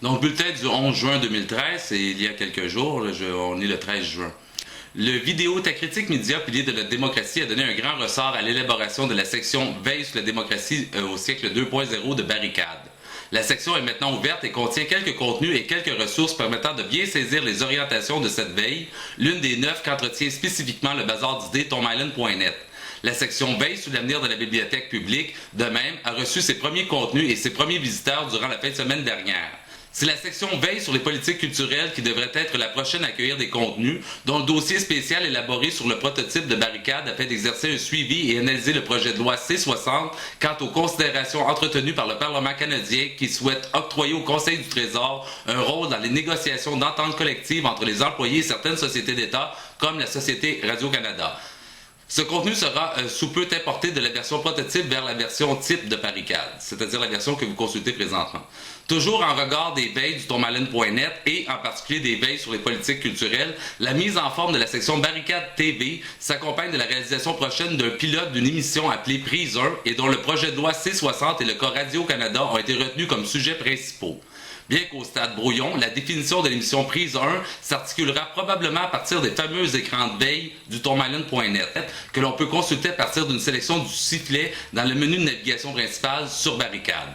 Donc, bulletin du 11 juin 2013, c'est il y a quelques jours, là, on est le 13 juin. Le Vidéotacritique Média, pilier de notre démocratie, a donné un grand ressort à l'élaboration de la section Veille sur la démocratie au siècle 2.0 de Barricade. La section est maintenant ouverte et contient quelques contenus et quelques ressources permettant de bien saisir les orientations de cette veille, l'une des 9 qu'entretient spécifiquement le bazar d'idées tomisland.net. La section Veille sur l'avenir de la bibliothèque publique, de même, a reçu ses premiers contenus et ses premiers visiteurs durant la fin de semaine dernière. C'est la section Veille sur les politiques culturelles qui devrait être la prochaine à accueillir des contenus, dont le dossier spécial élaboré sur le prototype de Barricade afin d'exercer un suivi et analyser le projet de loi C-60 quant aux considérations entretenues par le Parlement canadien qui souhaite octroyer au Conseil du Trésor un rôle dans les négociations d'entente collective entre les employés et certaines sociétés d'État, comme la Société Radio-Canada. Ce contenu sera sous peu importé de la version prototype vers la version type de Barricade, c'est-à-dire la version que vous consultez présentement. Toujours en regard des veilles du tomisland.net et en particulier des veilles sur les politiques culturelles, la mise en forme de la section Barricade TV s'accompagne de la réalisation prochaine d'un pilote d'une émission appelée Prise 1 et dont le projet de loi C-60 et le Corps Radio-Canada ont été retenus comme sujets principaux. Bien qu'au stade brouillon, la définition de l'émission Prise 1 s'articulera probablement à partir des fameux écrans de veille du tomisland.net que l'on peut consulter à partir d'une sélection du sifflet dans le menu de navigation principal sur Barricade.